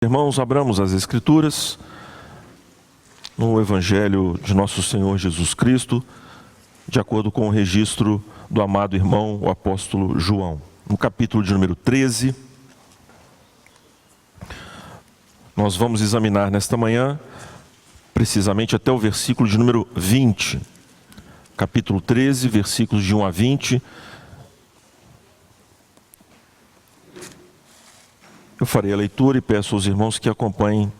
Irmãos, abramos as Escrituras no Evangelho de nosso Senhor Jesus Cristo, de acordo com o registro do amado irmão, o apóstolo João. No capítulo de número 13, nós vamos examinar nesta manhã, precisamente até o versículo de número 20. Capítulo 13, versículos de 1 a 20. Eu farei a leitura e peço aos irmãos que acompanhem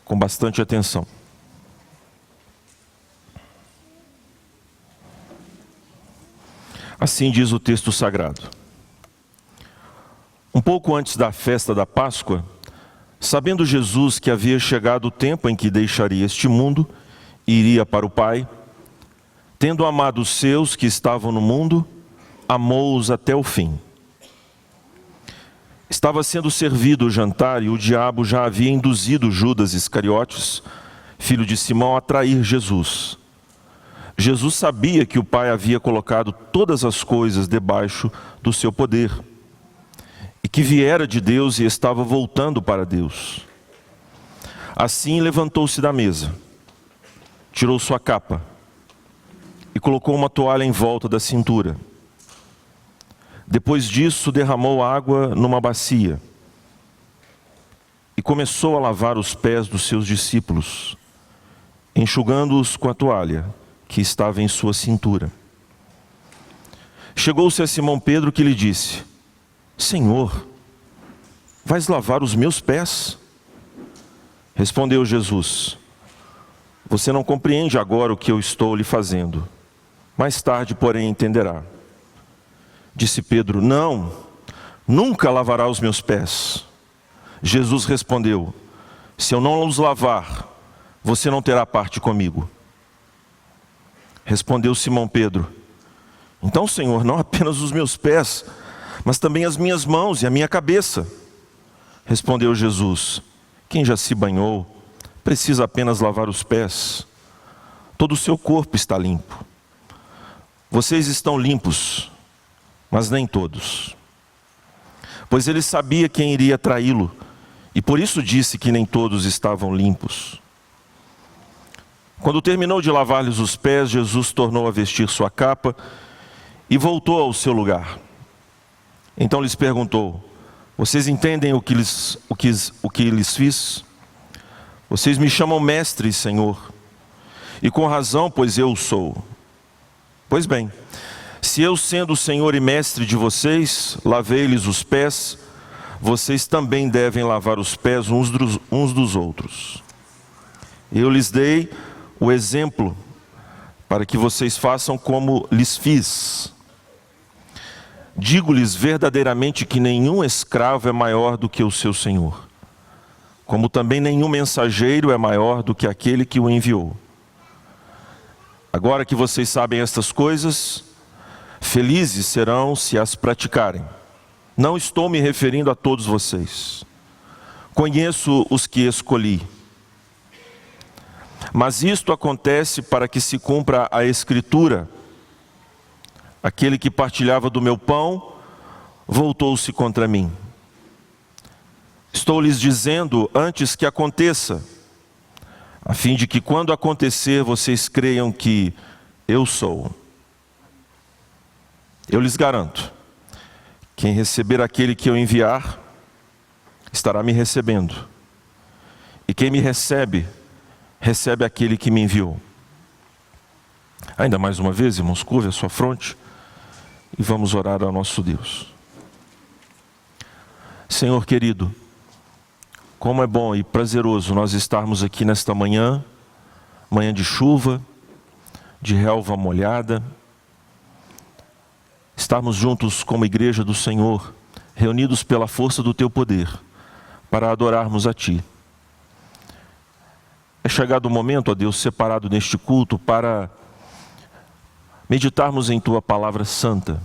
com bastante atenção. Assim diz o texto sagrado. Um pouco antes da festa da Páscoa, sabendo Jesus que havia chegado o tempo em que deixaria este mundo e iria para o Pai, tendo amado os seus que estavam no mundo, amou-os até o fim. Estava sendo servido o jantar e o diabo já havia induzido Judas Iscariotes, filho de Simão, a trair Jesus. Jesus sabia que o Pai havia colocado todas as coisas debaixo do seu poder e que viera de Deus e estava voltando para Deus. Assim levantou-se da mesa, tirou sua capa e colocou uma toalha em volta da cintura. Depois disso, derramou água numa bacia e começou a lavar os pés dos seus discípulos, enxugando-os com a toalha que estava em sua cintura. Chegou-se a Simão Pedro, que lhe disse: Senhor, vais lavar os meus pés? Respondeu Jesus: Você não compreende agora o que eu estou lhe fazendo. Mais tarde, porém, entenderá. Disse Pedro: Não, nunca lavará os meus pés. Jesus respondeu: Se eu não os lavar, você não terá parte comigo. Respondeu Simão Pedro: Então, Senhor, não apenas os meus pés, mas também as minhas mãos e a minha cabeça. Respondeu Jesus: Quem já se banhou, precisa apenas lavar os pés. Todo o seu corpo está limpo. Vocês estão limpos, mas nem todos. Pois ele sabia quem iria traí-lo, e por isso disse que nem todos estavam limpos. Quando terminou de lavar-lhes os pés, Jesus tornou a vestir sua capa e voltou ao seu lugar. Então lhes perguntou: Vocês entendem o que lhes fiz? Vocês me chamam mestre e Senhor, e com razão, pois eu o sou. Pois bem, se eu, sendo o Senhor e mestre de vocês, lavei-lhes os pés, vocês também devem lavar os pés uns dos outros. Eu lhes dei o exemplo para que vocês façam como lhes fiz. Digo-lhes verdadeiramente que nenhum escravo é maior do que o seu senhor, como também nenhum mensageiro é maior do que aquele que o enviou. Agora que vocês sabem estas coisas, felizes serão se as praticarem. Não estou me referindo a todos vocês. Conheço os que escolhi. Mas isto acontece para que se cumpra a Escritura. Aquele que partilhava do meu pão, voltou-se contra mim. Estou lhes dizendo antes que aconteça, a fim de que quando acontecer vocês creiam que eu sou. Eu lhes garanto, quem receber aquele que eu enviar, estará me recebendo. E quem me recebe, recebe aquele que me enviou. Ainda mais uma vez, irmãos, curve a sua fronte e vamos orar ao nosso Deus. Senhor querido, como é bom e prazeroso nós estarmos aqui nesta manhã, manhã de chuva, de relva molhada, estarmos juntos como igreja do Senhor, reunidos pela força do Teu poder, para adorarmos a Ti. É chegado o momento, ó Deus, separado neste culto, para meditarmos em Tua palavra santa.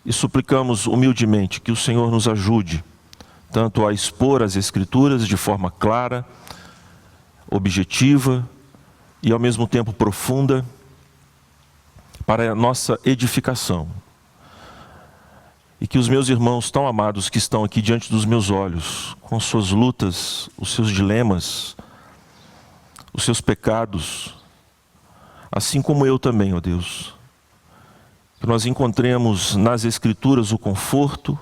E suplicamos humildemente que o Senhor nos ajude, tanto a expor as Escrituras de forma clara, objetiva e ao mesmo tempo profunda, para a nossa edificação. e que os meus irmãos tão amados que estão aqui diante dos meus olhos, com suas lutas, os seus dilemas, os seus pecados, assim como eu também, ó Deus, que nós encontremos nas Escrituras o conforto,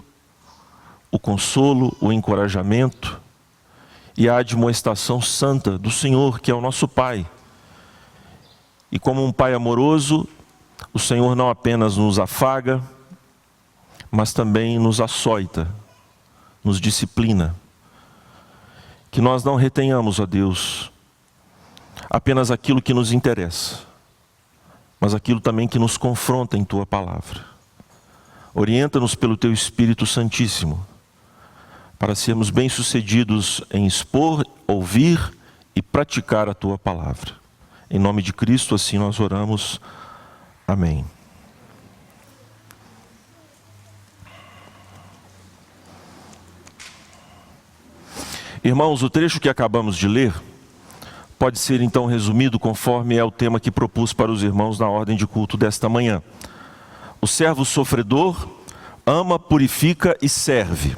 o consolo, o encorajamento e a admoestação santa do Senhor, que é o nosso Pai. E como um Pai amoroso, o Senhor não apenas nos afaga, mas também nos açoita, nos disciplina. Que nós não retenhamos, ó Deus, apenas aquilo que nos interessa, mas aquilo também que nos confronta em Tua Palavra. Orienta-nos pelo Teu Espírito Santíssimo, para sermos bem-sucedidos em expor, ouvir e praticar a Tua Palavra. Em nome de Cristo, assim nós oramos. Amém. Irmãos, o trecho que acabamos de ler pode ser então resumido conforme é o tema que propus para os irmãos na ordem de culto desta manhã. O servo sofredor ama, purifica e serve.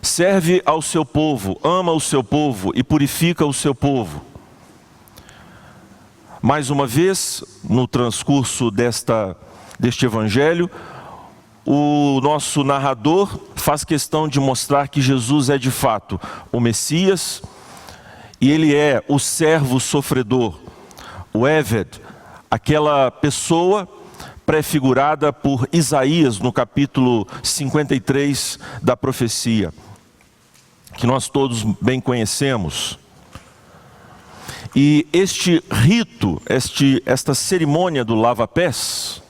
Serve ao seu povo, ama o seu povo e purifica o seu povo. Mais uma vez, no transcurso deste evangelho, o nosso narrador faz questão de mostrar que Jesus é de fato o Messias, e ele é o servo sofredor, o Eved, aquela pessoa prefigurada por Isaías no capítulo 53 da profecia, que nós todos bem conhecemos. E este rito, esta cerimônia do lava-pés,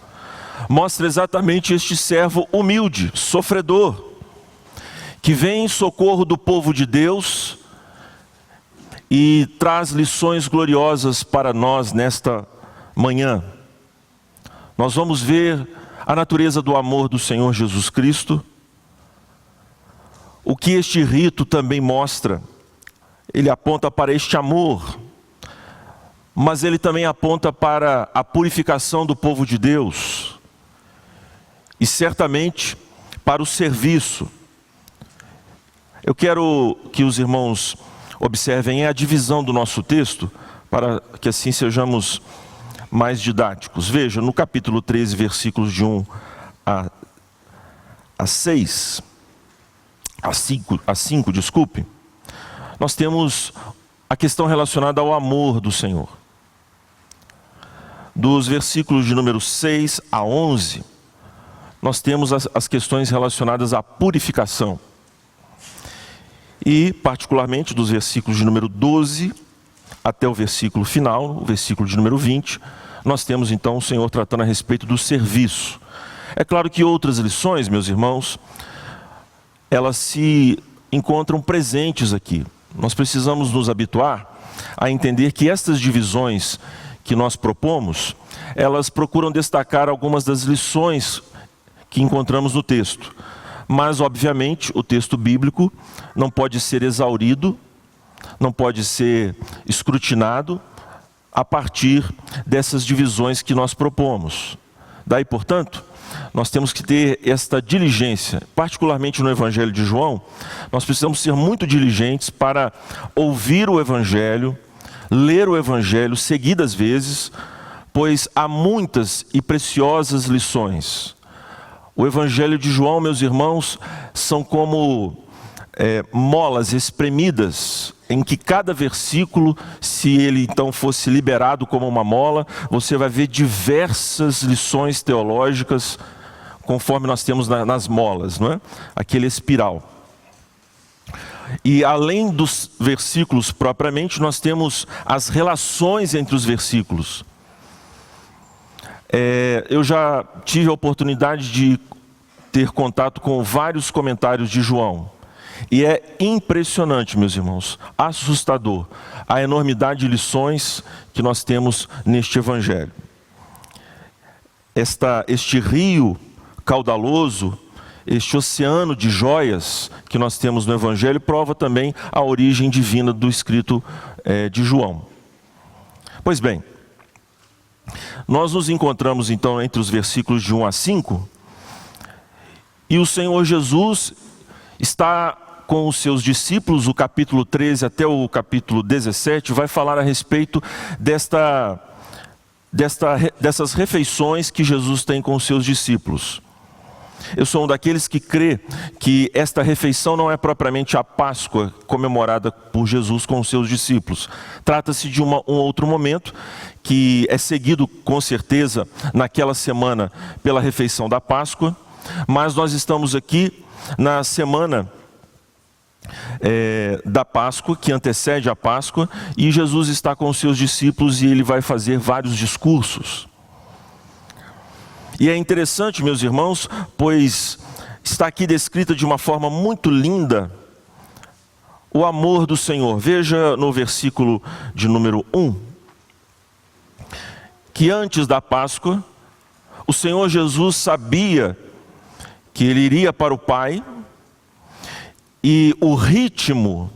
mostra exatamente este servo humilde, sofredor, que vem em socorro do povo de Deus e traz lições gloriosas para nós nesta manhã. Nós vamos ver a natureza do amor do Senhor Jesus Cristo. O que este rito também mostra, ele aponta para este amor, mas ele também aponta para a purificação do povo de Deus e certamente para o serviço. Eu quero que os irmãos observem a divisão do nosso texto, para que assim sejamos mais didáticos. Veja, no capítulo 13, versículos de 1 a 6, a 5, desculpe, nós temos a questão relacionada ao amor do Senhor. Dos versículos de número 6 a 11, nós temos as questões relacionadas à purificação. E, particularmente, dos versículos de número 12 até o versículo final, o versículo de número 20, nós temos então o Senhor tratando a respeito do serviço. É claro que outras lições, meus irmãos, elas se encontram presentes aqui. Nós precisamos nos habituar a entender que estas divisões que nós propomos, elas procuram destacar algumas das lições que encontramos no texto. Mas, obviamente, o texto bíblico não pode ser exaurido, não pode ser escrutinado a partir dessas divisões que nós propomos. Daí, portanto, nós temos que ter esta diligência, particularmente no Evangelho de João, nós precisamos ser muito diligentes para ouvir o Evangelho, ler o Evangelho seguidas vezes, pois há muitas e preciosas lições. O Evangelho de João, meus irmãos, são como molas espremidas, em que cada versículo, se ele então fosse liberado como uma mola, você vai ver diversas lições teológicas, conforme nós temos nas molas, não é? Aquele espiral. E além dos versículos propriamente, nós temos as relações entre os versículos. Eu já tive a oportunidade de ter contato com vários comentários de João. E é impressionante, meus irmãos, assustador, a enormidade de lições que nós temos neste Evangelho. Este rio caudaloso, este oceano de joias que nós temos no Evangelho, prova também a origem divina do escrito de João. Pois bem, nós nos encontramos então entre os versículos de 1 a 5, E o Senhor Jesus está com os seus discípulos, o capítulo 13 até o capítulo 17, vai falar a respeito dessas refeições que Jesus tem com os seus discípulos. Eu sou um daqueles que crê que esta refeição não é propriamente a Páscoa comemorada por Jesus com os seus discípulos. Trata-se de um outro momento que é seguido com certeza naquela semana pela refeição da Páscoa, mas nós estamos aqui na semana da Páscoa, que antecede a Páscoa, e Jesus está com os seus discípulos e ele vai fazer vários discursos. E é interessante, meus irmãos, pois está aqui descrita de uma forma muito linda o amor do Senhor. Veja no versículo de número 1, que antes da Páscoa, o Senhor Jesus sabia que ele iria para o Pai, e o ritmo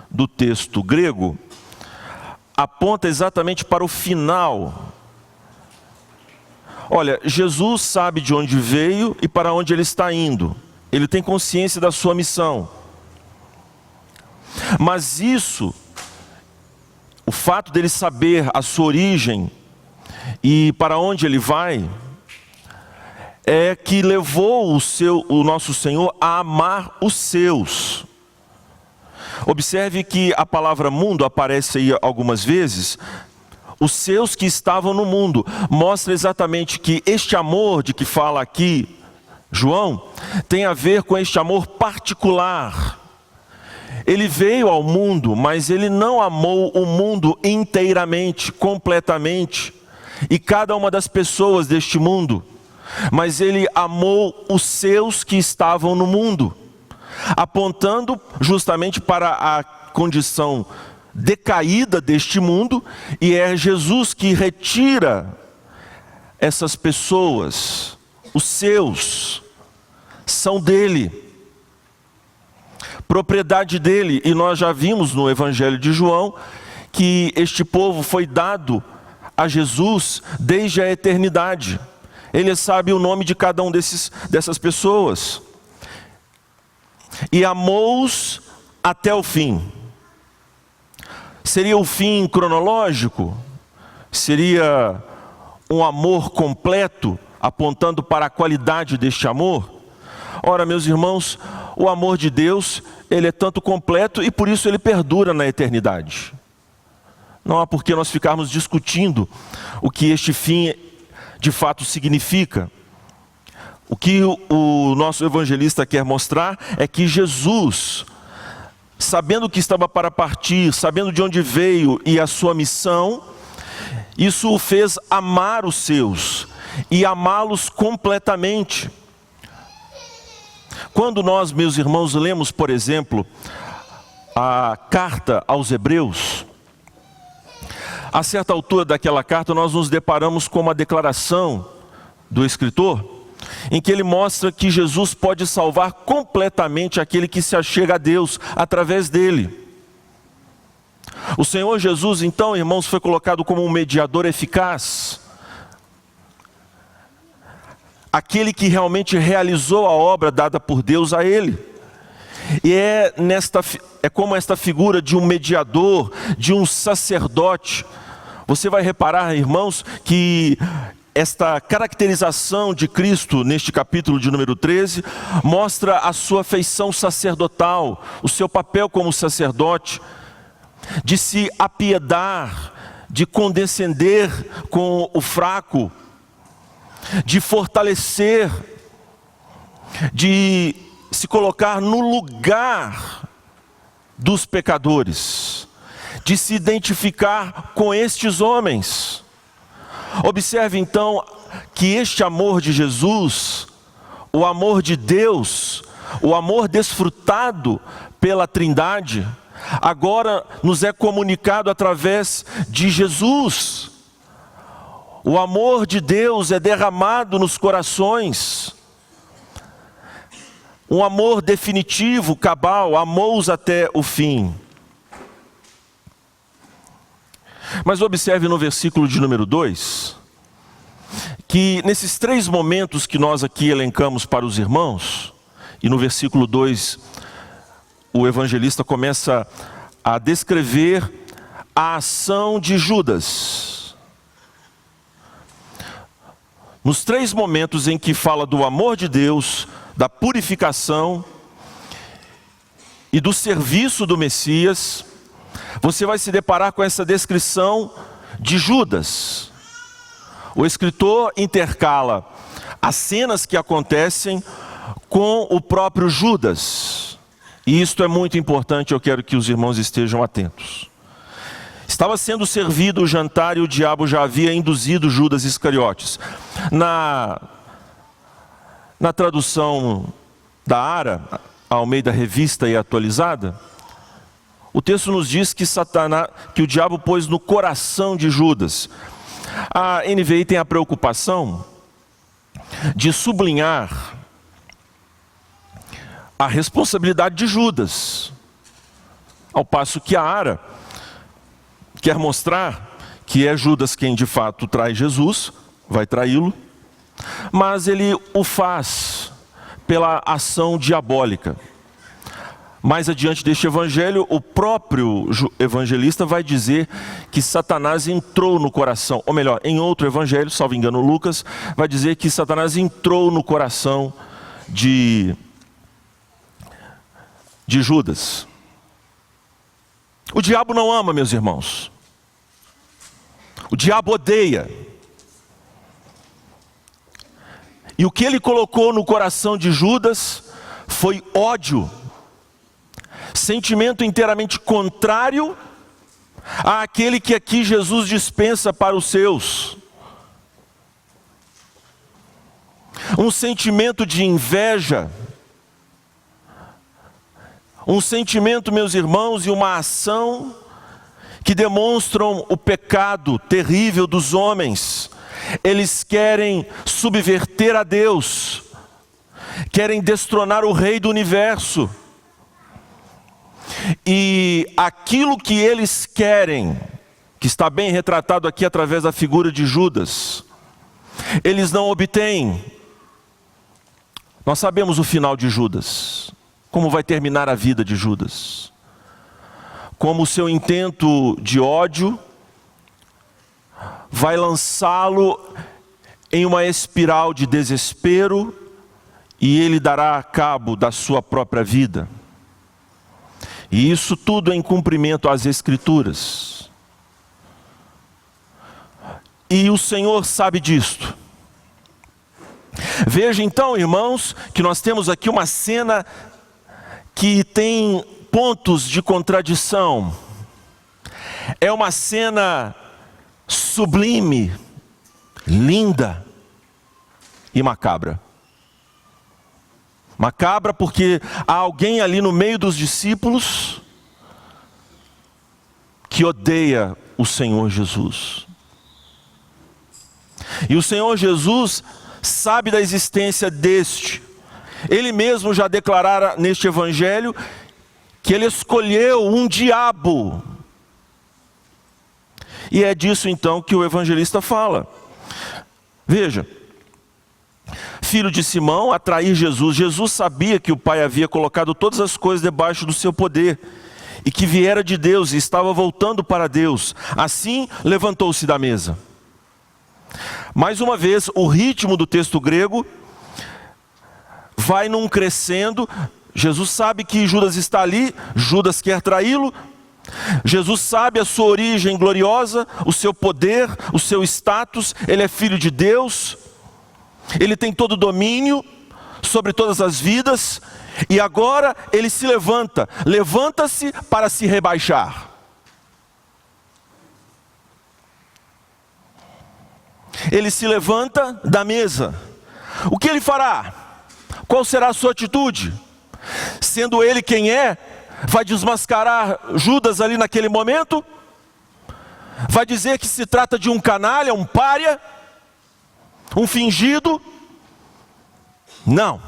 do texto grego aponta exatamente para o final. Olha, Jesus sabe de onde veio e para onde ele está indo. Ele tem consciência da sua missão. Mas o fato dele saber a sua origem e para onde ele vai, é que levou o nosso Senhor a amar os seus. Observe que a palavra mundo aparece aí algumas vezes. Os seus que estavam no mundo. Mostra exatamente que este amor de que fala aqui João, tem a ver com este amor particular. Ele veio ao mundo, mas ele não amou o mundo inteiramente, completamente, e cada uma das pessoas deste mundo. Mas ele amou os seus que estavam no mundo, apontando justamente para a condição decaída deste mundo, e é Jesus que retira essas pessoas, os seus, são dele, propriedade dele. E nós já vimos no Evangelho de João que este povo foi dado a Jesus desde a eternidade. Ele sabe o nome de cada um dessas pessoas. E amou-os até o fim. Seria o fim cronológico? Seria um amor completo, apontando para a qualidade deste amor? Ora, meus irmãos, o amor de Deus, ele é tanto completo e por isso ele perdura na eternidade. Não há por que nós ficarmos discutindo o que este fim de fato significa. O que o nosso evangelista quer mostrar é que Jesus, sabendo que estava para partir, sabendo de onde veio e a sua missão, isso o fez amar os seus e amá-los completamente. Quando nós, meus irmãos, lemos, por exemplo, a carta aos Hebreus, a certa altura daquela carta nós nos deparamos com uma declaração do escritor, em que ele mostra que Jesus pode salvar completamente aquele que se achega a Deus através dele. O Senhor Jesus, então, irmãos, foi colocado como um mediador eficaz, aquele que realmente realizou a obra dada por Deus a ele. E é como esta figura de um mediador, de um sacerdote. Você vai reparar, irmãos, que esta caracterização de Cristo neste capítulo de número 13 mostra a sua feição sacerdotal, o seu papel como sacerdote, de se apiedar, de condescender com o fraco, de fortalecer, de se colocar no lugar dos pecadores, de se identificar com estes homens. Observe então que este amor de Jesus, o amor de Deus, o amor desfrutado pela Trindade, agora nos é comunicado através de Jesus. O amor de Deus é derramado nos corações. Um amor definitivo, cabal, amou-os até o fim. Mas observe no versículo de número 2, que nesses 3 momentos que nós aqui elencamos para os irmãos, e no versículo 2, o evangelista começa a descrever a ação de Judas. Nos 3 momentos em que fala do amor de Deus, da purificação e do serviço do Messias, você vai se deparar com essa descrição de Judas. O escritor intercala as cenas que acontecem com o próprio Judas. E isto é muito importante, eu quero que os irmãos estejam atentos. Estava sendo servido o jantar e o diabo já havia induzido Judas Iscariotes. Na tradução da ARA, Almeida Revista e Atualizada, o texto nos diz que o diabo pôs no coração de Judas. A NVI tem a preocupação de sublinhar a responsabilidade de Judas, ao passo que a ARA quer mostrar que é Judas quem de fato trai Jesus, vai traí-lo, mas ele o faz pela ação diabólica. Mais adiante deste evangelho, o próprio evangelista vai dizer que Satanás entrou no coração, ou melhor, em outro evangelho, salvo engano Lucas, vai dizer que Satanás entrou no coração de Judas. O diabo não ama, meus irmãos. O diabo odeia. E o que ele colocou no coração de Judas foi ódio. Sentimento inteiramente contrário àquele que aqui Jesus dispensa para os seus. Um sentimento de inveja. Um sentimento, meus irmãos, e uma ação que demonstram o pecado terrível dos homens. Eles querem subverter a Deus, querem destronar o Rei do Universo. E aquilo que eles querem, que está bem retratado aqui através da figura de Judas, eles não obtêm. Nós sabemos o final de Judas, como vai terminar a vida de Judas. Como o seu intento de ódio vai lançá-lo em uma espiral de desespero e ele dará cabo da sua própria vida. E isso tudo em cumprimento às Escrituras. E o Senhor sabe disto. Veja então, irmãos, que nós temos aqui uma cena que tem pontos de contradição. É uma cena sublime, linda e macabra. Macabra porque há alguém ali no meio dos discípulos que odeia o Senhor Jesus. E o Senhor Jesus sabe da existência deste. Ele mesmo já declarara neste evangelho que ele escolheu um diabo. E é disso então que o evangelista fala. Veja, filho de Simão, atrair Jesus. Jesus sabia que o Pai havia colocado todas as coisas debaixo do seu poder e que viera de Deus e estava voltando para Deus. Assim, levantou-se da mesa. Mais uma vez, o ritmo do texto grego vai num crescendo. Jesus sabe que Judas está ali, Judas quer traí-lo. Jesus sabe a sua origem gloriosa, o seu poder, o seu status. Ele é filho de Deus. Ele tem todo o domínio sobre todas as vidas. E agora ele se levanta. Levanta-se para se rebaixar. Ele se levanta da mesa. O que ele fará? Qual será a sua atitude? Sendo ele quem é, vai desmascarar Judas ali naquele momento? Vai dizer que se trata de um canalha, um pária? Um fingido? Não.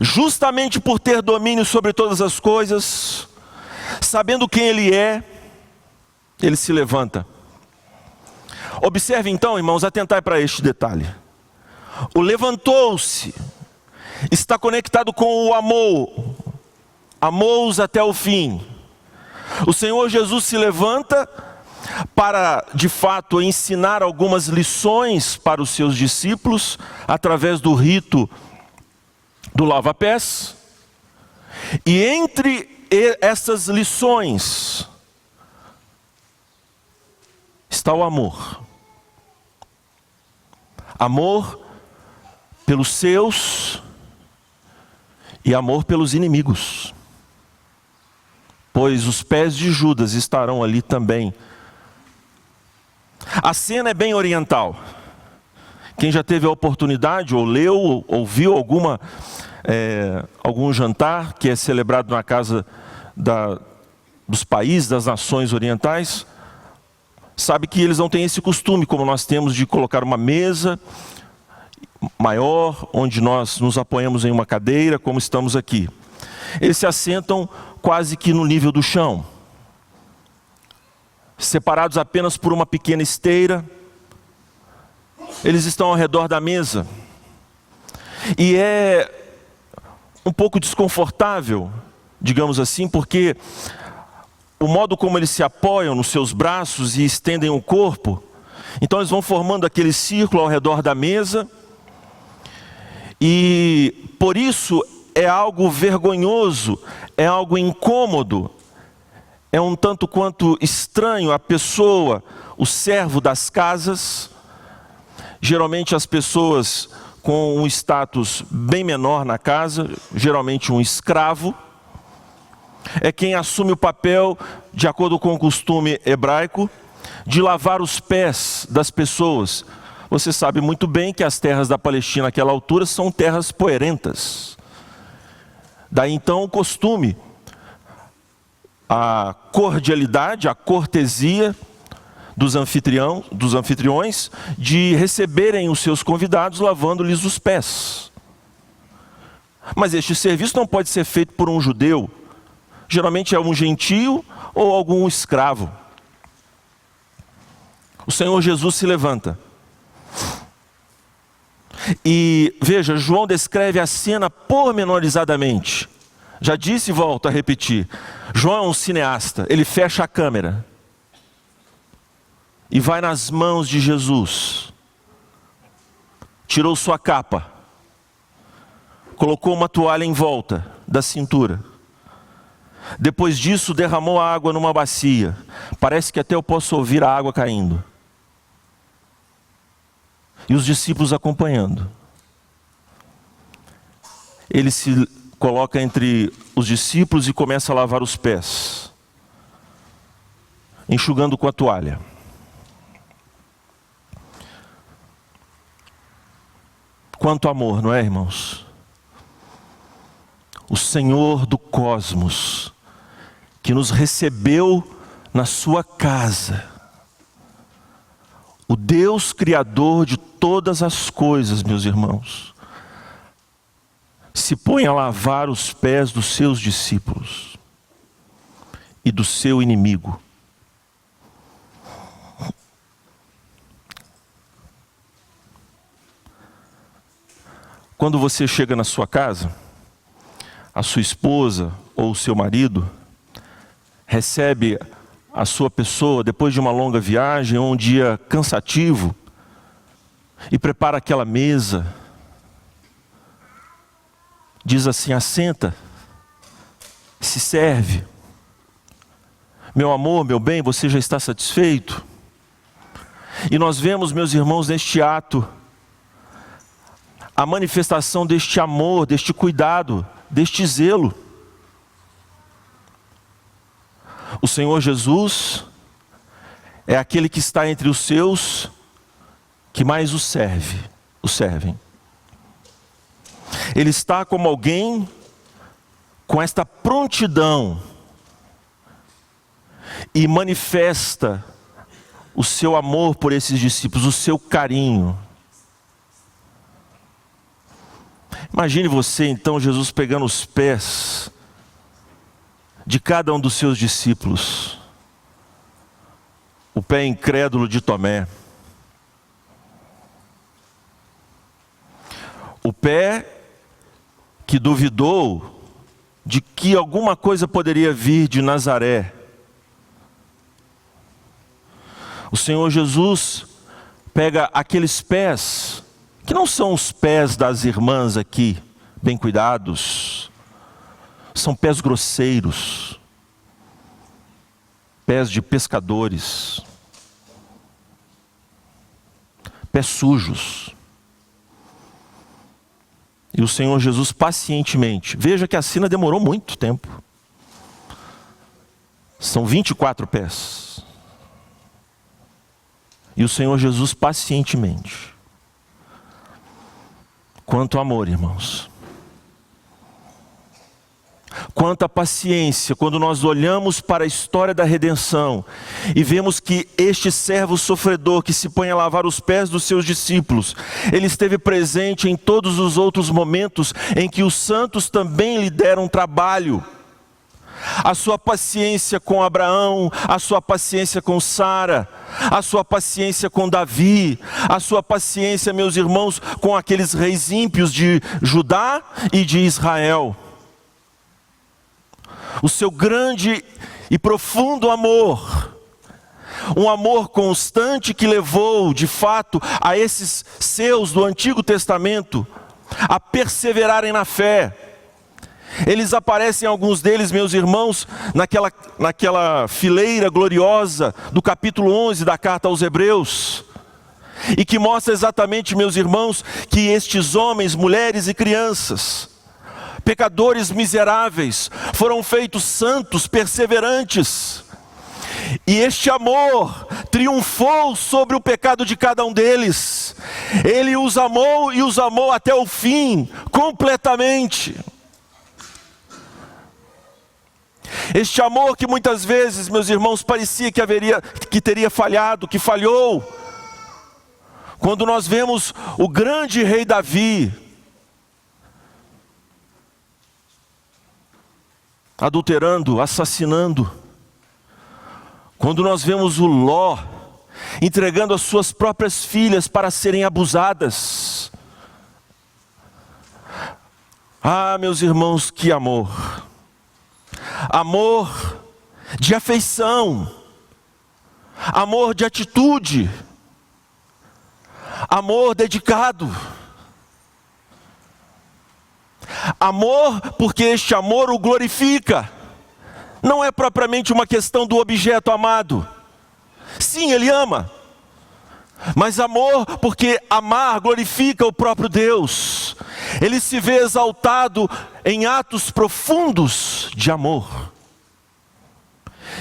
Justamente por ter domínio sobre todas as coisas, sabendo quem ele é, ele se levanta. Observe então, irmãos, atentai para este detalhe. O levantou-se está conectado com o amou. Amou-os até o fim. O Senhor Jesus se levanta para, de fato, ensinar algumas lições para os seus discípulos, através do rito do lava-pés. E entre essas lições está o amor. Amor pelos seus e amor pelos inimigos. Pois os pés de Judas estarão ali também. A cena é bem oriental. Quem já teve a oportunidade, ou leu, ou viu algum jantar que é celebrado na casa dos países, das nações orientais, sabe que eles não têm esse costume, como nós temos, de colocar uma mesa maior, onde nós nos apoiamos em uma cadeira, como estamos aqui. Eles se assentam quase que no nível do chão, separados apenas por uma pequena esteira. Eles estão ao redor da mesa. E é um pouco desconfortável, digamos assim, porque o modo como eles se apoiam nos seus braços e estendem o corpo, então eles vão formando aquele círculo ao redor da mesa. E por isso é algo vergonhoso, é algo incômodo, é um tanto quanto estranho a pessoa, o servo das casas, geralmente as pessoas com um status bem menor na casa, geralmente um escravo, é quem assume o papel, de acordo com o costume hebraico, de lavar os pés das pessoas. Você sabe muito bem que as terras da Palestina naquela altura são terras poerentas. Daí então o costume, a cordialidade, a cortesia dos anfitriões de receberem os seus convidados lavando-lhes os pés. Mas este serviço não pode ser feito por um judeu. Geralmente é um gentio ou algum escravo. O Senhor Jesus se levanta. E veja, João descreve a cena pormenorizadamente. Já disse e volto a repetir. João é um cineasta, ele fecha a câmera e vai nas mãos de Jesus. Tirou sua capa, colocou uma toalha em volta da cintura. Depois disso derramou a água numa bacia. Parece que até eu posso ouvir a água caindo. E os discípulos acompanhando. Ele se coloca entre os discípulos e começa a lavar os pés, enxugando com a toalha. Quanto amor, não é, irmãos? O Senhor do cosmos, que nos recebeu na sua casa, o Deus Criador de todas as coisas, meus irmãos, se põe a lavar os pés dos seus discípulos e do seu inimigo. Quando você chega na sua casa, a sua esposa ou o seu marido recebe a sua pessoa depois de uma longa viagem ou um dia cansativo e prepara aquela mesa, diz assim: assenta, se serve. Meu amor, meu bem, você já está satisfeito? E nós vemos, meus irmãos, neste ato, a manifestação deste amor, deste cuidado, deste zelo. O Senhor Jesus é aquele que está entre os seus que mais o servem. Ele está como alguém com esta prontidão e manifesta o seu amor por esses discípulos, o seu carinho. Imagine você então, Jesus pegando os pés de cada um dos seus discípulos. O pé incrédulo de Tomé, O pé que duvidou de que alguma coisa poderia vir de Nazaré. O Senhor Jesus pega aqueles pés, que não são os pés das irmãs aqui, bem cuidados, são pés grosseiros, pés de pescadores, pés sujos. E o Senhor Jesus pacientemente, veja que a cena demorou muito tempo, são 24 pés. E o Senhor Jesus pacientemente, quanto amor, irmãos, quanta paciência quando nós olhamos para a história da redenção e vemos que este servo sofredor que se põe a lavar os pés dos seus discípulos, ele esteve presente em todos os outros momentos em que os santos também lhe deram trabalho. A sua paciência com Abraão, a sua paciência com Sara, a sua paciência com Davi, a sua paciência, meus irmãos, com aqueles reis ímpios de Judá e de Israel. O seu grande e profundo amor, um amor constante que levou, de fato, a esses seus do Antigo Testamento a perseverarem na fé. Eles aparecem, alguns deles, meus irmãos, naquela fileira gloriosa do capítulo 11 da carta aos Hebreus, e que mostra exatamente, meus irmãos, que estes homens, mulheres e crianças, pecadores miseráveis, foram feitos santos, perseverantes, e este amor triunfou sobre o pecado de cada um deles. Ele os amou e os amou até o fim, completamente. Este amor que muitas vezes, meus irmãos, parecia que teria falhado, que falhou. Quando nós vemos o grande rei Davi adulterando, assassinando. Quando nós vemos o Ló entregando as suas próprias filhas para serem abusadas. Ah, meus irmãos, que amor! Amor de afeição, amor de atitude, amor dedicado, amor porque este amor o glorifica, não é propriamente uma questão do objeto amado, sim, ele ama, mas amor porque amar glorifica o próprio Deus. Ele se vê exaltado em atos profundos de amor.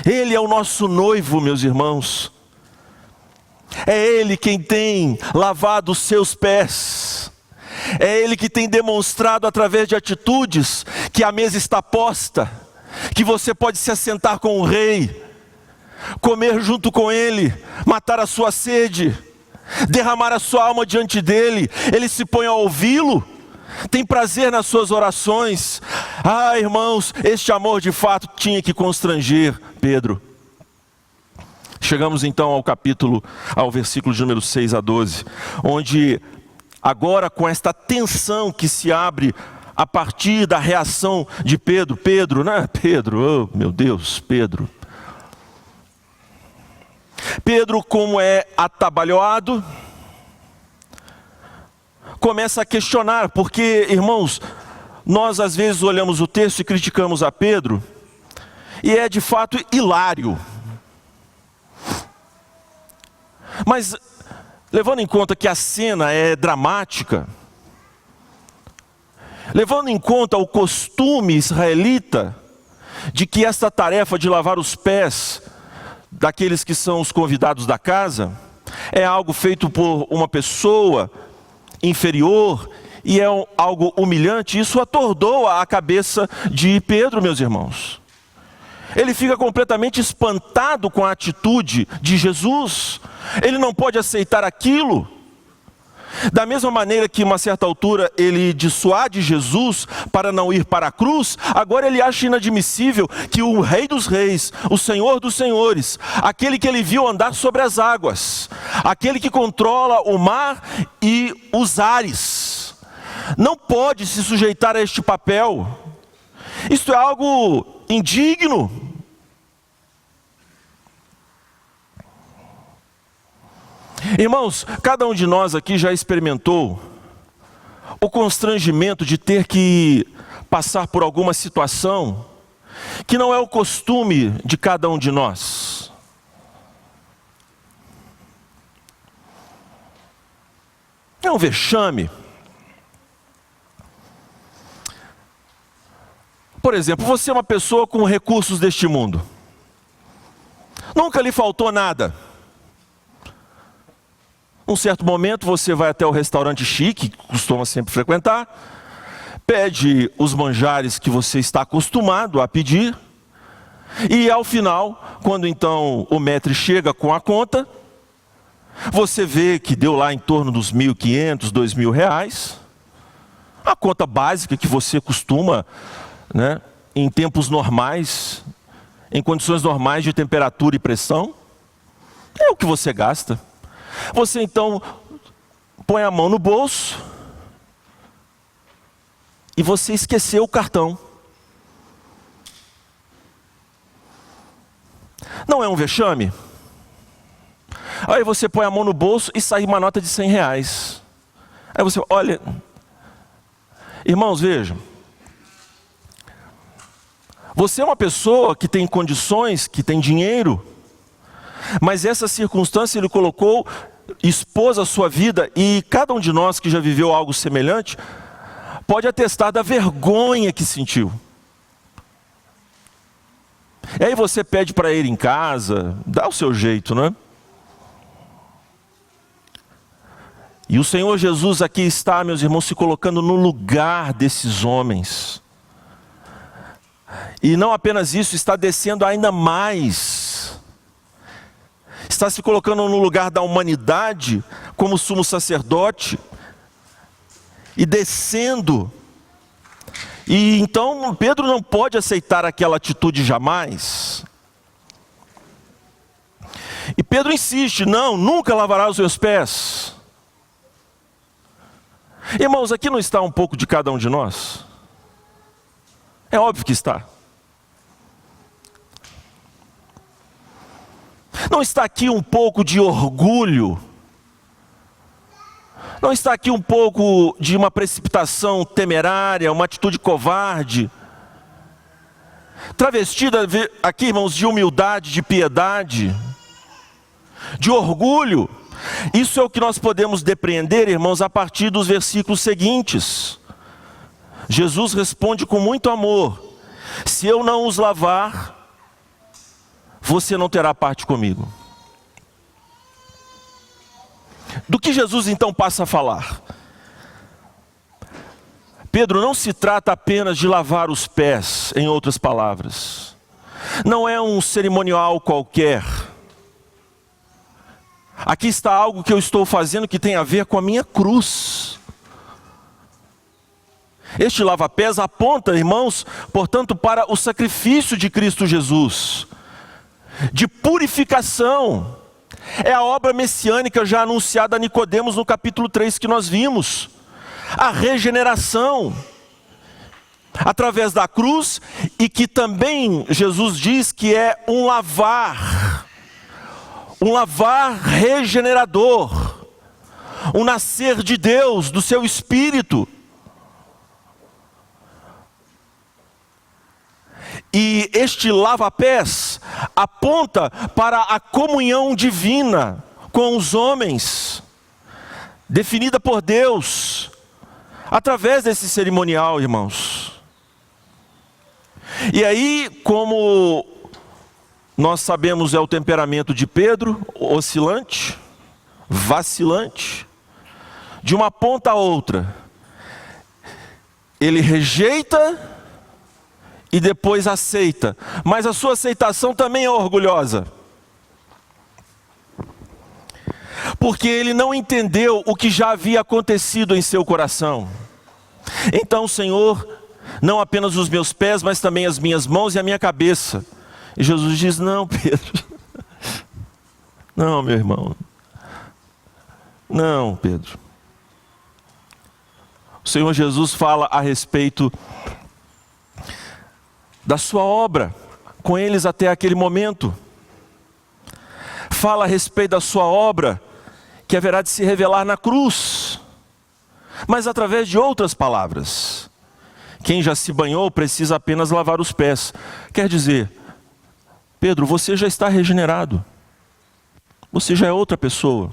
Ele é o nosso noivo, meus irmãos. É Ele quem tem lavado os seus pés. É Ele que tem demonstrado através de atitudes que a mesa está posta, que você pode se assentar com o rei, comer junto com Ele, matar a sua sede, derramar a sua alma diante dEle. Ele se põe a ouvi-lo, tem prazer nas suas orações. Ah, irmãos, este amor de fato tinha que constranger Pedro. Chegamos então ao versículo de número 6 a 12, onde agora com esta tensão que se abre a partir da reação de Pedro, oh meu Deus, Pedro, como é atabalhoado, começa a questionar, porque, irmãos, nós às vezes olhamos o texto e criticamos a Pedro, e é de fato hilário. Mas, levando em conta que a cena é dramática, levando em conta o costume israelita, de que esta tarefa de lavar os pés daqueles que são os convidados da casa, é algo feito por uma pessoa inferior, e é algo humilhante, isso atordou a cabeça de Pedro, meus irmãos. Ele fica completamente espantado com a atitude de Jesus, ele não pode aceitar aquilo. Da mesma maneira que, uma certa altura, ele dissuade Jesus para não ir para a cruz, agora ele acha inadmissível que o Rei dos Reis, o Senhor dos Senhores, aquele que ele viu andar sobre as águas, aquele que controla o mar e os ares, não pode se sujeitar a este papel. Isto é algo indigno. Irmãos, cada um de nós aqui já experimentou o constrangimento de ter que passar por alguma situação que não é o costume de cada um de nós. É um vexame. Por exemplo, você é uma pessoa com recursos deste mundo. Nunca lhe faltou nada. Num certo momento você vai até o restaurante chique, que costuma sempre frequentar, pede os manjares que você está acostumado a pedir, e ao final, quando então o maître chega com a conta, você vê que deu lá em torno dos R$ 1.500, R$ 2.000, a conta básica que você costuma, né, em tempos normais, em condições normais de temperatura e pressão, é o que você gasta. Você então põe a mão no bolso e você esqueceu o cartão. Não é um vexame? Aí você põe a mão no bolso e sai uma nota de R$ 100. Aí você olha, irmãos, vejam, você é uma pessoa que tem condições, que tem dinheiro, mas essa circunstância ele colocou, expôs a sua vida, e cada um de nós que já viveu algo semelhante, pode atestar da vergonha que sentiu. E aí você pede para ir em casa, dá o seu jeito, não é? E o Senhor Jesus aqui está, meus irmãos, se colocando no lugar desses homens. E não apenas isso, está descendo ainda mais. Está se colocando no lugar da humanidade, como sumo sacerdote, e descendo. E então Pedro não pode aceitar aquela atitude jamais. E Pedro insiste, não, nunca lavará os meus pés. Irmãos, aqui não está um pouco de cada um de nós? É óbvio que está. Não está aqui um pouco de orgulho? Não está aqui um pouco de uma precipitação temerária, uma atitude covarde? Travestida aqui, irmãos, de humildade, de piedade, de orgulho. Isso é o que nós podemos depreender, irmãos, a partir dos versículos seguintes. Jesus responde com muito amor: se eu não os lavar, você não terá parte comigo. Do que Jesus então passa a falar? Pedro, não se trata apenas de lavar os pés, em outras palavras. Não é um cerimonial qualquer. Aqui está algo que eu estou fazendo que tem a ver com a minha cruz. Este lava-pés aponta, irmãos, portanto, para o sacrifício de Cristo Jesus, de purificação. É a obra messiânica já anunciada a Nicodemos no capítulo 3 que nós vimos. A regeneração através da cruz, e que também Jesus diz que é um lavar regenerador, um nascer de Deus, do seu Espírito. E este lava-pés aponta para a comunhão divina com os homens, definida por Deus, através desse cerimonial, irmãos. E aí, como nós sabemos, é o temperamento de Pedro, oscilante, vacilante, de uma ponta a outra. Ele rejeita e depois aceita, mas a sua aceitação também é orgulhosa, porque ele não entendeu o que já havia acontecido em seu coração. Então, Senhor, não apenas os meus pés, mas também as minhas mãos e a minha cabeça. E Jesus diz: não, Pedro, não, meu irmão, não, Pedro. O Senhor Jesus fala a respeito da sua obra com eles até aquele momento. Fala a respeito da sua obra que haverá de se revelar na cruz, mas através de outras palavras. Quem já se banhou precisa apenas lavar os pés. Quer dizer, Pedro, você já está regenerado. Você já é outra pessoa.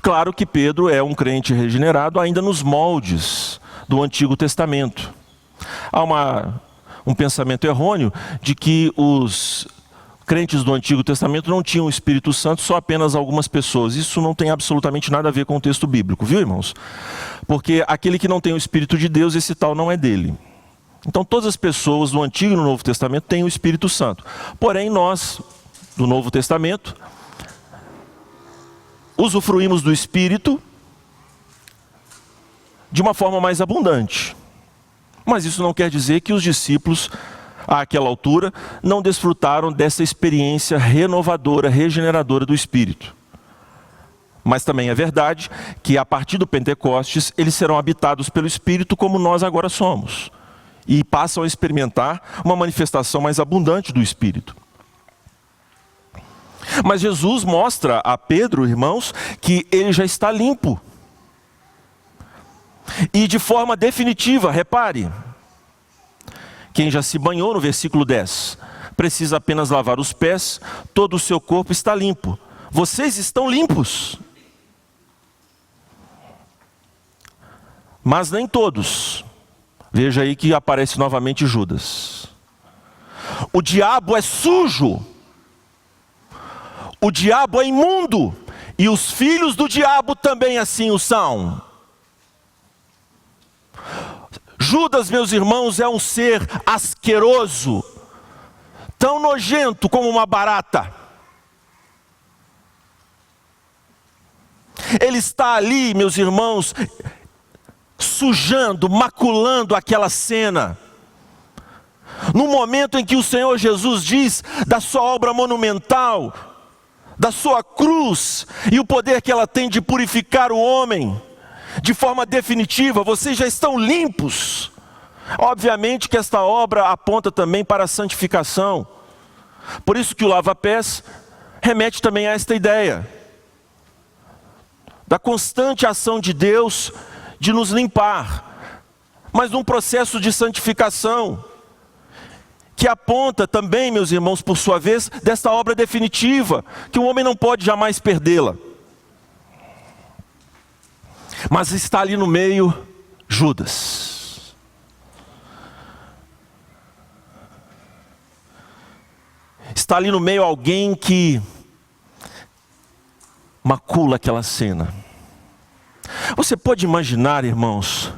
Claro que Pedro é um crente regenerado ainda nos moldes do Antigo Testamento. Há um pensamento errôneo de que os crentes do Antigo Testamento não tinham o Espírito Santo, só apenas algumas pessoas. Isso não tem absolutamente nada a ver com o texto bíblico, viu, irmãos? Porque aquele que não tem o Espírito de Deus, esse tal não é dele. Então todas as pessoas do Antigo e do Novo Testamento têm o Espírito Santo. Porém nós, do Novo Testamento, usufruímos do Espírito de uma forma mais abundante. Mas isso não quer dizer que os discípulos, àquela altura, não desfrutaram dessa experiência renovadora, regeneradora do Espírito. Mas também é verdade que a partir do Pentecostes, eles serão habitados pelo Espírito como nós agora somos. E passam a experimentar uma manifestação mais abundante do Espírito. Mas Jesus mostra a Pedro, irmãos, que ele já está limpo. E de forma definitiva, repare, quem já se banhou, no versículo 10, precisa apenas lavar os pés, todo o seu corpo está limpo. Vocês estão limpos. Mas nem todos. Veja aí que aparece novamente Judas. O diabo é sujo. O diabo é imundo. E os filhos do diabo também assim o são. Judas, meus irmãos, é um ser asqueroso, tão nojento como uma barata. Ele está ali, meus irmãos, sujando, maculando aquela cena. No momento em que o Senhor Jesus diz da sua obra monumental, da sua cruz, e o poder que ela tem de purificar o homem, de forma definitiva, vocês já estão limpos. Obviamente que esta obra aponta também para a santificação. Por isso que o lava-pés remete também a esta ideia da constante ação de Deus de nos limpar, mas num processo de santificação, que aponta também, meus irmãos, por sua vez, desta obra definitiva, que o homem não pode jamais perdê-la. Mas está ali no meio Judas. Está ali no meio alguém que macula aquela cena. Você pode imaginar, irmãos,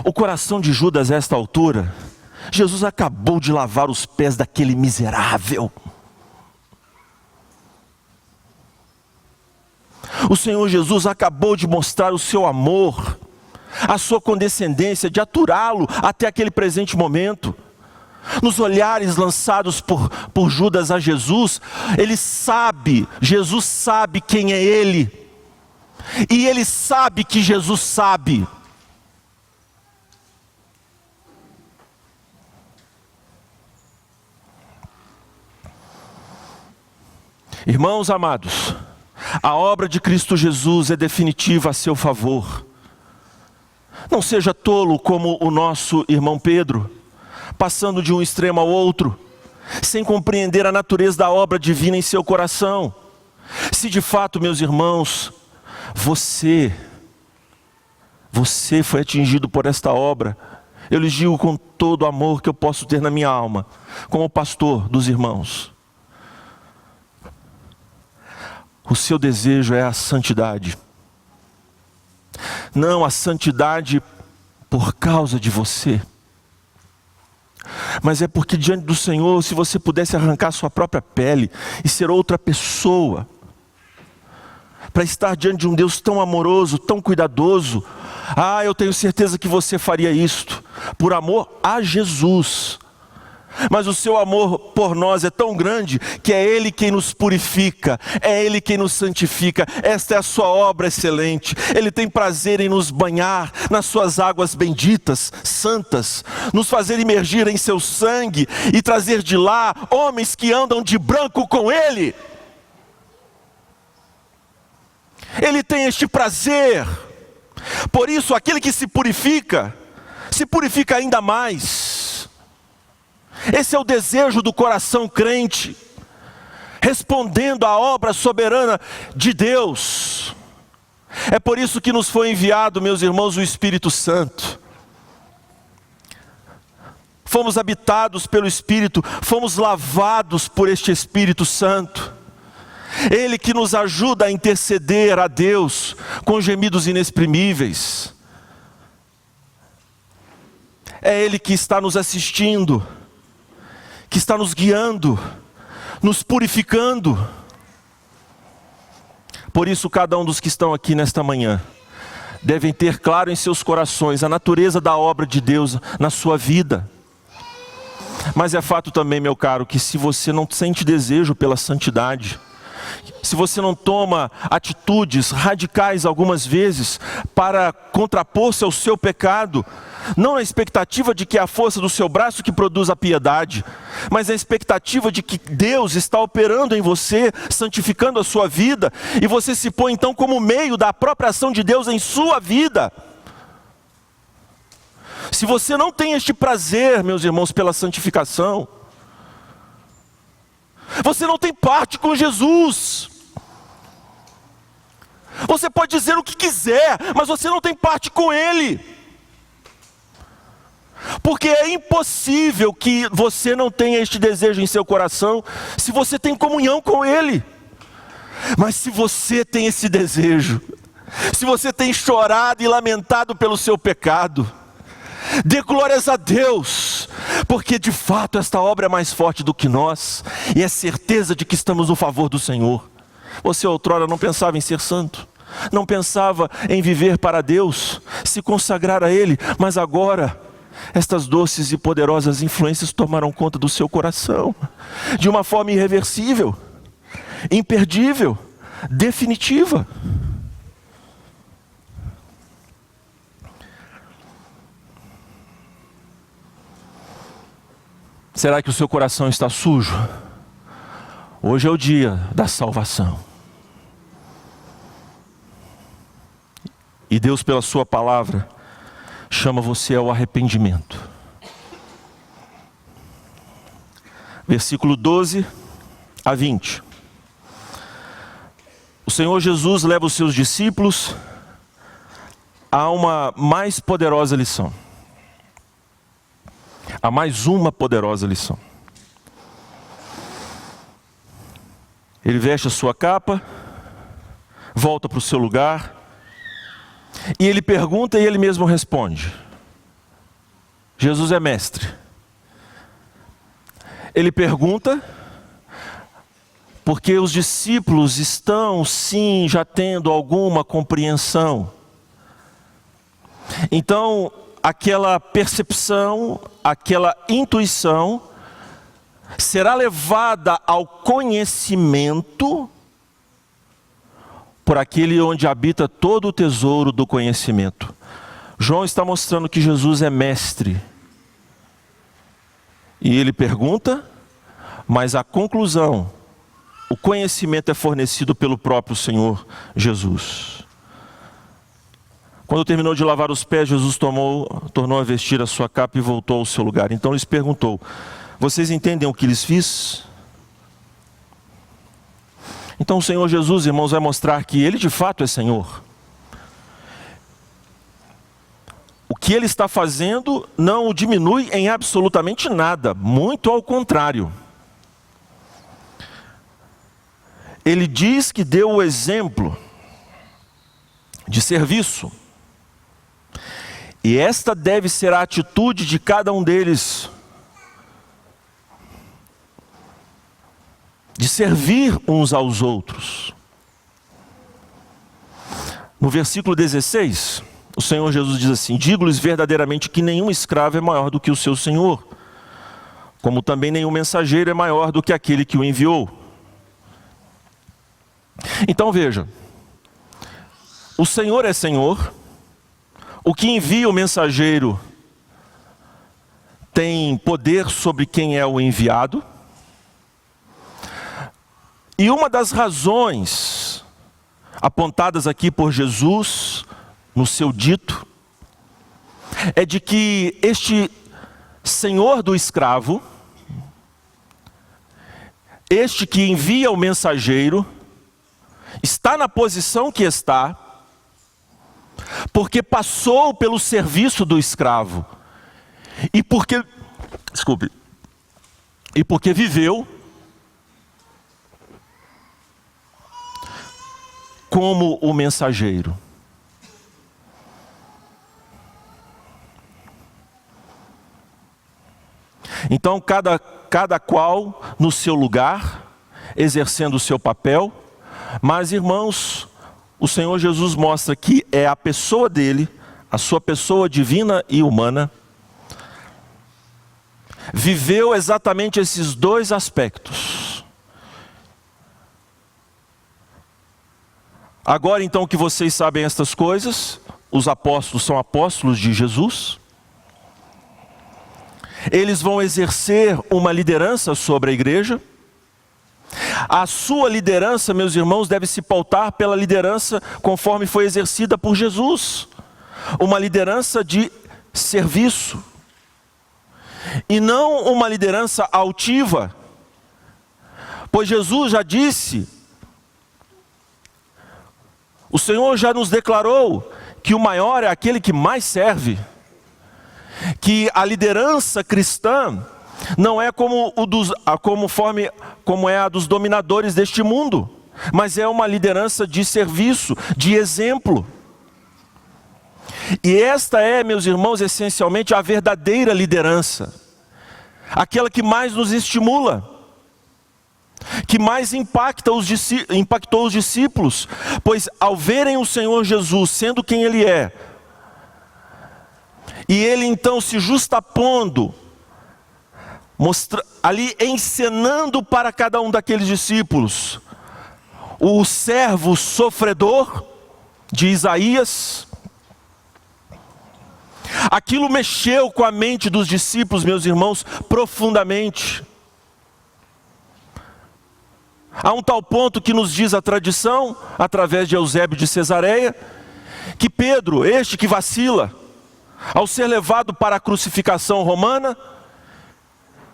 o coração de Judas a esta altura? Jesus acabou de lavar os pés daquele miserável. O Senhor Jesus acabou de mostrar o seu amor, a sua condescendência, de aturá-lo até aquele presente momento. Nos olhares lançados por Judas a Jesus, Jesus sabe quem é ele. E ele sabe que Jesus sabe. Irmãos amados, a obra de Cristo Jesus é definitiva a seu favor. Não seja tolo como o nosso irmão Pedro, passando de um extremo ao outro, sem compreender a natureza da obra divina em seu coração. Se de fato, meus irmãos, você foi atingido por esta obra, eu lhes digo com todo o amor que eu posso ter na minha alma, como pastor dos irmãos, o seu desejo é a santidade. Não a santidade por causa de você, mas é porque diante do Senhor, se você pudesse arrancar sua própria pele e ser outra pessoa, para estar diante de um Deus tão amoroso, tão cuidadoso, eu tenho certeza que você faria isto, por amor a Jesus. Mas o seu amor por nós é tão grande que é Ele quem nos purifica, é Ele quem nos santifica. Esta é a sua obra excelente. Ele tem prazer em nos banhar nas suas águas benditas, santas, nos fazer imergir em seu sangue e trazer de lá homens que andam de branco com Ele. Ele tem este prazer. Por isso, aquele que se purifica ainda mais. Esse é o desejo do coração crente, respondendo à obra soberana de Deus. É por isso que nos foi enviado, meus irmãos, o Espírito Santo. Fomos habitados pelo Espírito, fomos lavados por este Espírito Santo. Ele que nos ajuda a interceder a Deus com gemidos inexprimíveis. É Ele que está nos assistindo, que está nos guiando, nos purificando. Por isso, cada um dos que estão aqui nesta manhã devem ter claro em seus corações a natureza da obra de Deus na sua vida. Mas é fato também, meu caro, que se você não sente desejo pela santidade, se você não toma atitudes radicais algumas vezes para contrapor-se ao seu pecado, não na expectativa de que é a força do seu braço que produz a piedade, mas na expectativa de que Deus está operando em você, santificando a sua vida, e você se põe então como meio da própria ação de Deus em sua vida. Se você não tem este prazer, meus irmãos, pela santificação, você não tem parte com Jesus. Você pode dizer o que quiser, mas você não tem parte com Ele. Porque é impossível que você não tenha este desejo em seu coração, se você tem comunhão com Ele. Mas se você tem esse desejo, se você tem chorado e lamentado pelo seu pecado, dê glórias a Deus, porque de fato esta obra é mais forte do que nós, e é certeza de que estamos no favor do Senhor. Você outrora não pensava em ser santo, não pensava em viver para Deus, se consagrar a Ele, mas agora estas doces e poderosas influências tomaram conta do seu coração, de uma forma irreversível, imperdível, definitiva. Será que o seu coração está sujo? Hoje é o dia da salvação. E Deus, pela sua palavra, chama você ao arrependimento. Versículo 12 a 20. O Senhor Jesus leva os seus discípulos a uma mais poderosa lição. A mais uma poderosa lição. Ele veste a sua capa, volta para o seu lugar, e ele pergunta e ele mesmo responde. Jesus é mestre. Ele pergunta porque os discípulos estão sim já tendo alguma compreensão. Então, aquela percepção, aquela intuição será levada ao conhecimento por aquele onde habita todo o tesouro do conhecimento. João está mostrando que Jesus é mestre. E ele pergunta, mas a conclusão, o conhecimento é fornecido pelo próprio Senhor Jesus. Quando terminou de lavar os pés, Jesus tornou a vestir a sua capa e voltou ao seu lugar. Então lhes perguntou: vocês entendem o que lhes fiz? Então o Senhor Jesus, irmãos, vai mostrar que Ele de fato é Senhor. O que Ele está fazendo não o diminui em absolutamente nada, muito ao contrário. Ele diz que deu o exemplo de serviço. E esta deve ser a atitude de cada um deles, de servir uns aos outros. No versículo 16, o Senhor Jesus diz assim: digo-lhes verdadeiramente que nenhum escravo é maior do que o seu senhor. como também nenhum mensageiro é maior do que aquele que o enviou. Então veja, o Senhor é Senhor, o que envia o mensageiro tem poder sobre quem é o enviado, e uma das razões apontadas aqui por Jesus no seu dito é de que este senhor do escravo, este que envia o mensageiro, está na posição que está, porque passou pelo serviço do escravo, e porque viveu como o mensageiro. Então cada qual no seu lugar, exercendo o seu papel, mas irmãos, o Senhor Jesus mostra que é a pessoa dele, a sua pessoa divina e humana, viveu exatamente esses dois aspectos. Agora então que vocês sabem estas coisas, os apóstolos são apóstolos de Jesus, eles vão exercer uma liderança sobre a igreja. A sua liderança, meus irmãos, deve se pautar pela liderança conforme foi exercida por Jesus, uma liderança de serviço, e não uma liderança altiva, pois Jesus já disse, o Senhor já nos declarou que o maior é aquele que mais serve, que a liderança cristã não é como é a dos dominadores deste mundo, mas é uma liderança de serviço, de exemplo. E esta é, meus irmãos, essencialmente a verdadeira liderança, aquela que mais nos estimula, que mais impactou os discípulos, pois ao verem o Senhor Jesus sendo quem Ele é, e Ele então se justapondo, ali encenando para cada um daqueles discípulos, o servo sofredor de Isaías, aquilo mexeu com a mente dos discípulos, meus irmãos, profundamente. A um tal ponto que nos diz a tradição, através de Eusébio de Cesareia, que Pedro, este que vacila, ao ser levado para a crucificação romana,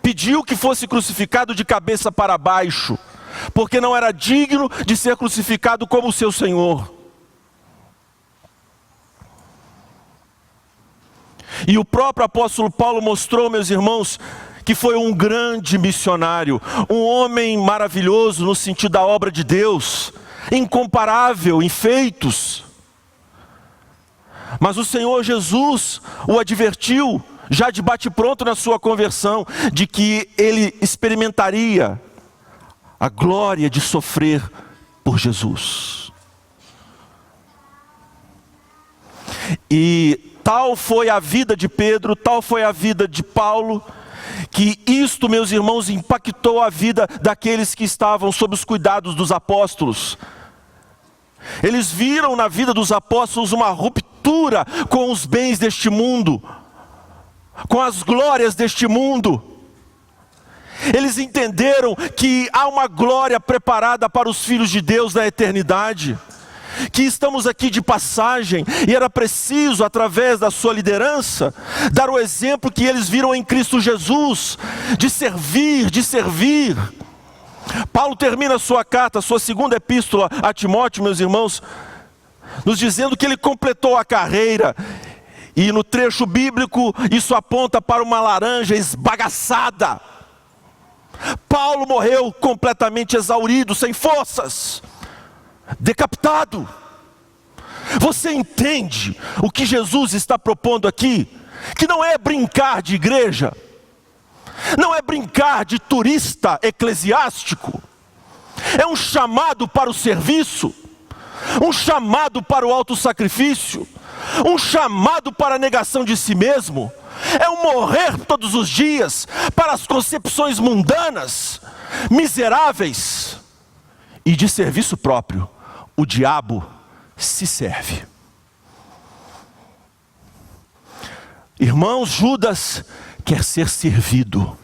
pediu que fosse crucificado de cabeça para baixo, porque não era digno de ser crucificado como o seu Senhor. E o próprio apóstolo Paulo mostrou, meus irmãos, que foi um grande missionário, um homem maravilhoso no sentido da obra de Deus, incomparável em feitos. Mas o Senhor Jesus o advertiu, já de bate-pronto na sua conversão, de que ele experimentaria a glória de sofrer por Jesus. E tal foi a vida de Pedro, tal foi a vida de Paulo, que isto, meus irmãos, impactou a vida daqueles que estavam sob os cuidados dos apóstolos. Eles viram na vida dos apóstolos uma ruptura com os bens deste mundo, com as glórias deste mundo. Eles entenderam que há uma glória preparada para os filhos de Deus na eternidade, que estamos aqui de passagem, e era preciso, através da sua liderança, dar o exemplo que eles viram em Cristo Jesus, de servir. Paulo termina a sua carta, a sua segunda epístola a Timóteo, meus irmãos, nos dizendo que ele completou a carreira, e no trecho bíblico isso aponta para uma laranja esbagaçada. Paulo morreu completamente exaurido, sem forças, decapitado. Você entende o que Jesus está propondo aqui? Que não é brincar de igreja, não é brincar de turista eclesiástico, é um chamado para o serviço, um chamado para o autossacrifício, um chamado para a negação de si mesmo, é o morrer todos os dias para as concepções mundanas, miseráveis, e de serviço próprio o diabo se serve. Irmãos, Judas quer ser servido.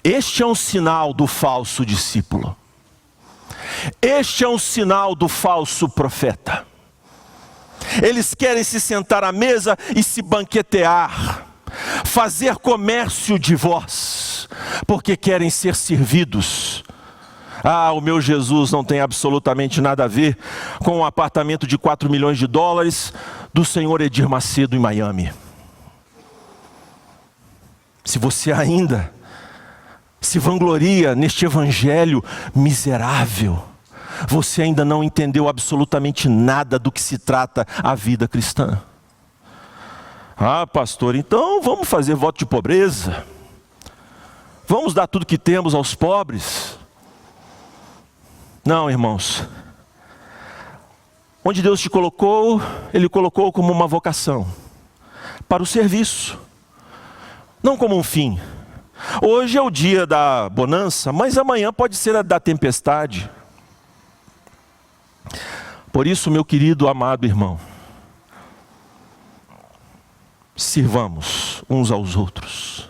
Este é um sinal do falso discípulo. Este é um sinal do falso profeta. Eles querem se sentar à mesa e se banquetear, fazer comércio de vós, porque querem ser servidos. Ah, o meu Jesus não tem absolutamente nada a ver com um apartamento de 4 milhões de dólares do senhor Edir Macedo em Miami. Se você ainda se vangloria neste evangelho miserável, você ainda não entendeu absolutamente nada do que se trata a vida cristã. Ah, pastor, então vamos fazer voto de pobreza. Vamos dar tudo que temos aos pobres. Não, irmãos. Onde Deus te colocou, Ele colocou como uma vocação, para o serviço, não como um fim. Hoje é o dia da bonança, mas amanhã pode ser a da tempestade. Por isso, meu querido, amado irmão, sirvamos uns aos outros.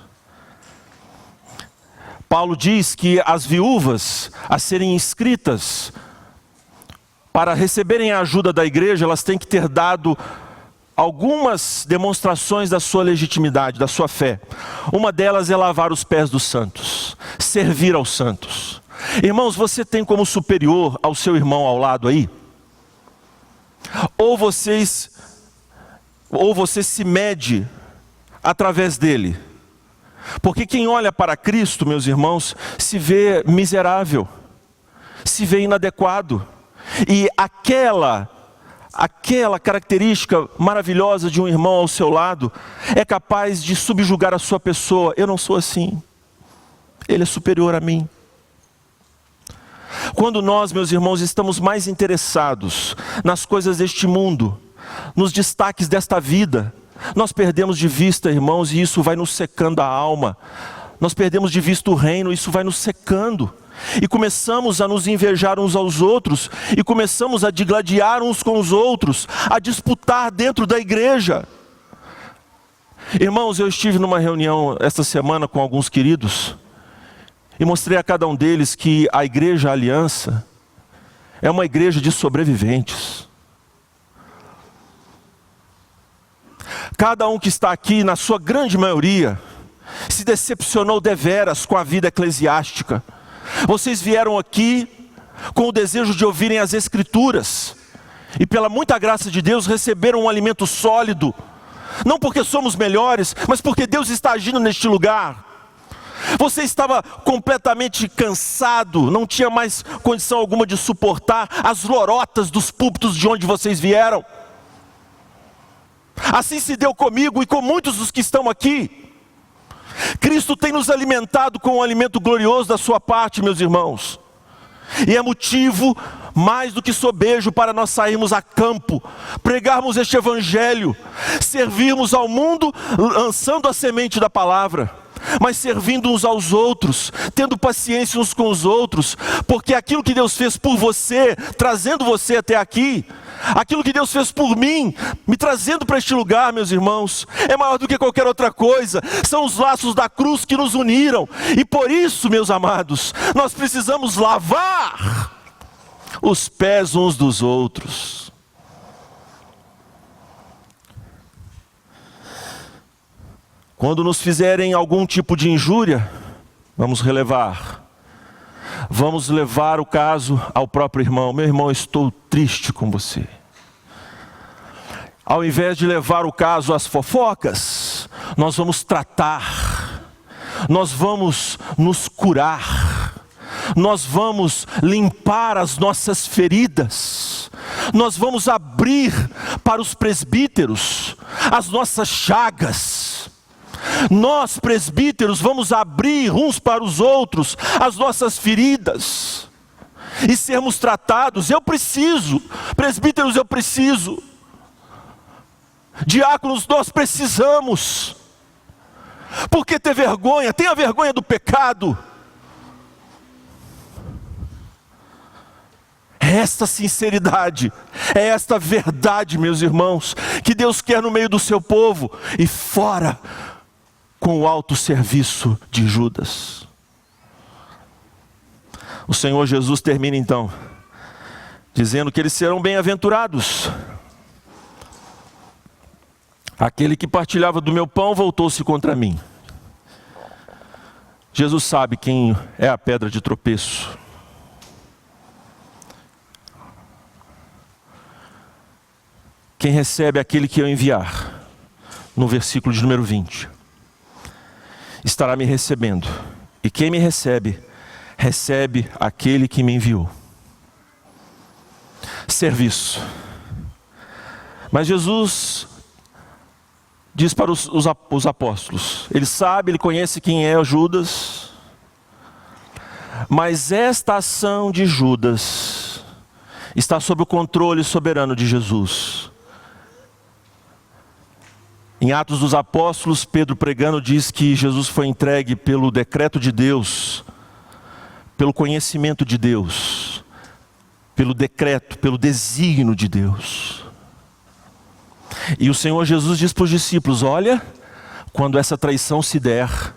Paulo diz que as viúvas, a serem inscritas, para receberem a ajuda da igreja, elas têm que ter dado algumas demonstrações da sua legitimidade, da sua fé. Uma delas é lavar os pés dos santos, servir aos santos. Irmãos, você tem como superior ao seu irmão ao lado aí? Ou você se mede através dele? Porque quem olha para Cristo, meus irmãos, se vê miserável, se vê inadequado. E aquela característica maravilhosa de um irmão ao seu lado é capaz de subjugar a sua pessoa. Eu não sou assim, ele é superior a mim. Quando nós, meus irmãos, estamos mais interessados nas coisas deste mundo, nos destaques desta vida, nós perdemos de vista, irmãos, e isso vai nos secando a alma. Nós perdemos de vista o reino, isso vai nos secando. E começamos a nos invejar uns aos outros, e começamos a digladiar uns com os outros, a disputar dentro da igreja. Irmãos, eu estive numa reunião esta semana com alguns queridos, e mostrei a cada um deles que a igreja Aliança é uma igreja de sobreviventes. Cada um que está aqui, na sua grande maioria, se decepcionou deveras com a vida eclesiástica. Vocês vieram aqui com o desejo de ouvirem as Escrituras, e pela muita graça de Deus receberam um alimento sólido, não porque somos melhores, mas porque Deus está agindo neste lugar. Você estava completamente cansado, não tinha mais condição alguma de suportar as lorotas dos púlpitos de onde vocês vieram. Assim se deu comigo e com muitos dos que estão aqui. Cristo tem nos alimentado com um alimento glorioso da sua parte, meus irmãos. E é motivo mais do que sobejo para nós sairmos a campo, pregarmos este evangelho, servirmos ao mundo, lançando a semente da palavra, mas servindo uns aos outros, tendo paciência uns com os outros, porque aquilo que Deus fez por você, trazendo você até aqui, aquilo que Deus fez por mim, me trazendo para este lugar, meus irmãos, é maior do que qualquer outra coisa. São os laços da cruz que nos uniram, e por isso, meus amados, nós precisamos lavar os pés uns dos outros. Quando nos fizerem algum tipo de injúria, vamos relevar. Vamos levar o caso ao próprio irmão. Meu irmão, eu estou triste com você. Ao invés de levar o caso às fofocas, nós vamos tratar. Nós vamos nos curar. Nós vamos limpar as nossas feridas. Nós vamos abrir para os presbíteros as nossas chagas. Nós, presbíteros, vamos abrir uns para os outros as nossas feridas e sermos tratados. Eu preciso, presbíteros, eu preciso, diáconos, nós precisamos. Por que ter vergonha? Tenha vergonha do pecado. É esta sinceridade, é esta verdade, meus irmãos, que Deus quer no meio do seu povo e fora com o alto serviço de Judas. O Senhor Jesus termina então dizendo que eles serão bem-aventurados. Aquele que partilhava do meu pão voltou-se contra mim. Jesus sabe quem é a pedra de tropeço. Quem recebe aquele que eu enviar, no versículo de número 20, estará me recebendo. E quem me recebe, recebe aquele que me enviou. Serviço. Mas Jesus diz para os apóstolos, ele sabe, ele conhece quem é Judas, mas esta ação de Judas está sob o controle soberano de Jesus. Em Atos dos Apóstolos, Pedro pregando diz que Jesus foi entregue pelo decreto de Deus, pelo conhecimento de Deus, pelo decreto, pelo desígnio de Deus. E o Senhor Jesus diz para os discípulos, olha, quando essa traição se der,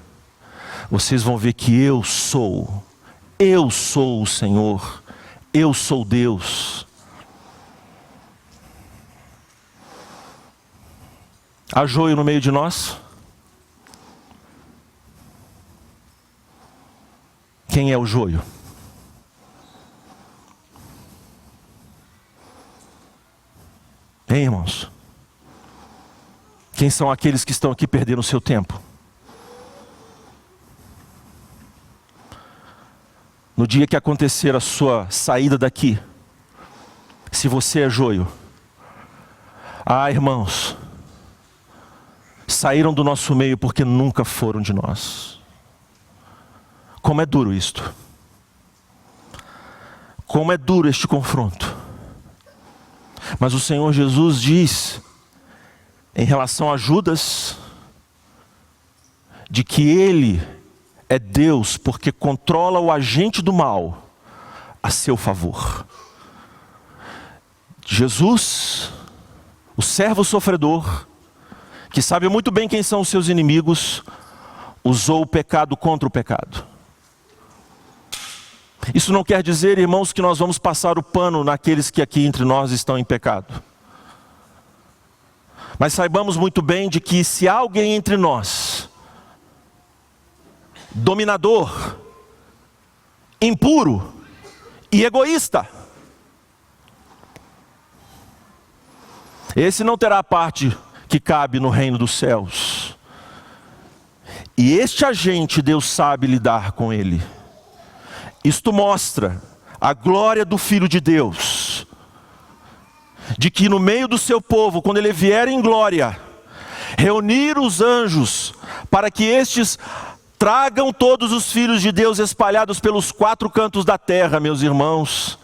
vocês vão ver que eu sou o Senhor, eu sou Deus. Há joio no meio de nós? Quem é o joio? Hein, irmãos? Quem são aqueles que estão aqui perdendo o seu tempo? No dia que acontecer a sua saída daqui, se você é joio, irmãos, saíram do nosso meio porque nunca foram de nós. Como é duro isto. Como é duro este confronto. Mas o Senhor Jesus diz, em relação a Judas, de que ele é Deus porque controla o agente do mal a seu favor. Jesus, o servo sofredor, que sabe muito bem quem são os seus inimigos, usou o pecado contra o pecado. Isso não quer dizer, irmãos, que nós vamos passar o pano naqueles que aqui entre nós estão em pecado. Mas saibamos muito bem de que se há alguém entre nós, dominador, impuro e egoísta, esse não terá parte que cabe no reino dos céus. E este agente Deus sabe lidar com ele. Isto mostra a glória do Filho de Deus, de que no meio do seu povo, quando ele vier em glória, reunir os anjos, para que estes tragam todos os filhos de Deus espalhados pelos 4 cantos da terra, meus irmãos.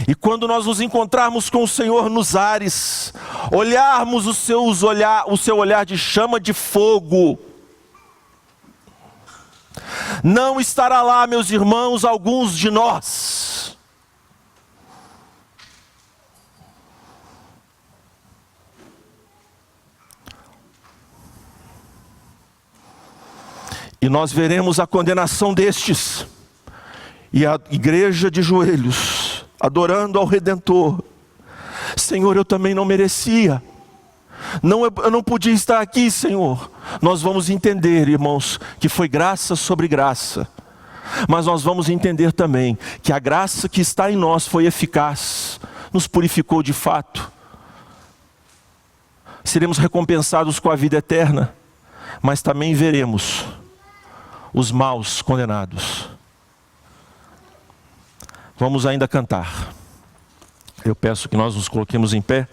E quando nós nos encontrarmos com o Senhor nos ares, olharmos o seu olhar de chama de fogo, não estará lá, meus irmãos, alguns de nós. E nós veremos a condenação destes, e a igreja de joelhos, adorando ao Redentor. Senhor, eu também não merecia. Eu não podia estar aqui, Senhor. Nós vamos entender, irmãos, que foi graça sobre graça. Mas nós vamos entender também que a graça que está em nós foi eficaz, nos purificou de fato. Seremos recompensados com a vida eterna, mas também veremos os maus condenados. Vamos ainda cantar. Eu peço que nós nos coloquemos em pé.